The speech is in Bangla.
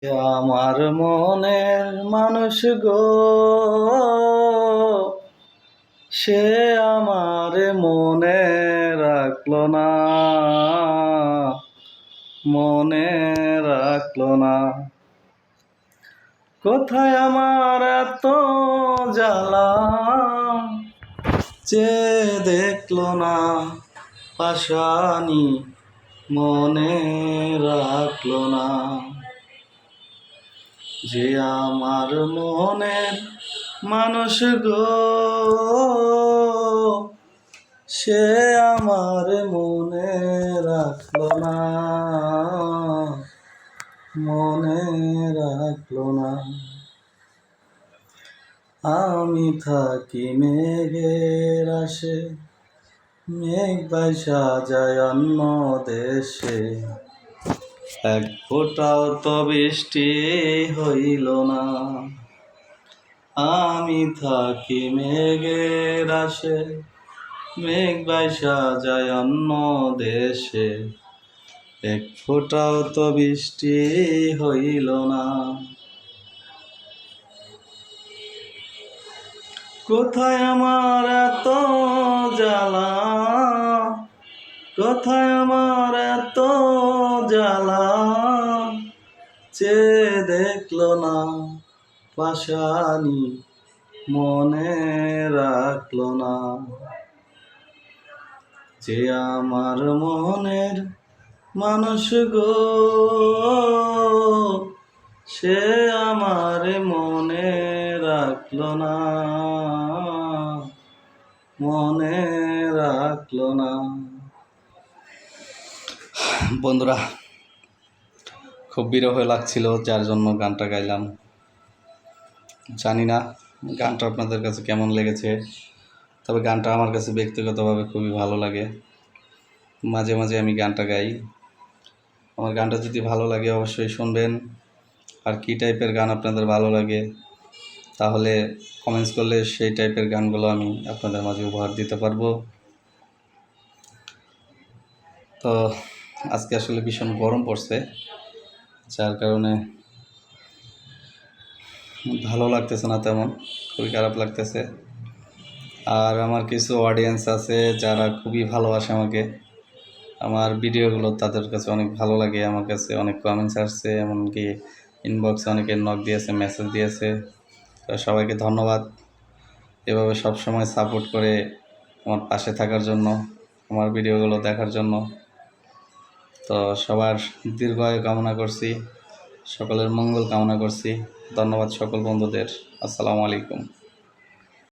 আমার মনের মানুষ গো, সে আমার মনে রাখলো না, মনে রাখলো না। কোথায় আমার এত জ্বালা, যে দেখলো না পাশানি, মনে রাখলো না। যে আমার মনের মানুষ গো, সে আমার মনে রাখলো না, মনে রাখলো না। আমি থাকি মেঘের আশে, মেঘ বাইসা যায় অন্য দেশে, এক ফোঁটাও তো বৃষ্টি হইল না। আমি থাকি মেঘের আশে, মেঘ বাইসা যায় অন্য দেশে, এক ফোঁটাও তো বৃষ্টি হইল না। কোথায় আমার এত জ্বালা, কোথায় আমার এত জ্বালা, যে দেখলো না পাশানি, মনে রাখলো না। যে আমার মনের মানুষ গো, সে আমার মনে রাখলো না, মনে রাখলো না। বন্ধুরা, খুব বিরহ লাগছিল, যার জন্য গানটা গাইলাম। জানি না গানটা আপনাদের কাছে কেমন লেগেছে, তবে গানটা আমার কাছে ব্যক্তিগতভাবে খুবই ভালো লাগে। মাঝে মাঝে আমি গানটা গাই। আমার গানটা যদি ভালো লাগে অবশ্যই শুনবেন। আর কী টাইপের গান আপনাদের ভালো লাগে তাহলে কমেন্টস করলে সেই টাইপের গানগুলো আমি আপনাদের মাঝে উপহার দিতে পারবো। তো আজকে আসলে ভীষণ গরম পড়ছে, যার কারণে ভালো লাগতেছে না, তেমন খুবই খারাপ লাগতেছে। আর আমার কিছু অডিয়েন্স আছে যারা খুবই ভালোবাসে আমাকে, আমার ভিডিওগুলো তাদের কাছে অনেক ভালো লাগে। আমার কাছে অনেক কমেন্টস আসছে, এমনকি ইনবক্সে অনেকে নক দিয়েছে, মেসেজ দিয়েছে। তো সবাইকে ধন্যবাদ এভাবে সবসময় সাপোর্ট করে আমার পাশে থাকার জন্য, আমার ভিডিওগুলো দেখার জন্য। তো সবার দীর্ঘায়ু কামনা করছি, সকলের মঙ্গল কামনা করছি। ধন্যবাদ সকল বন্ধুদের। আসসালামু আলাইকুম।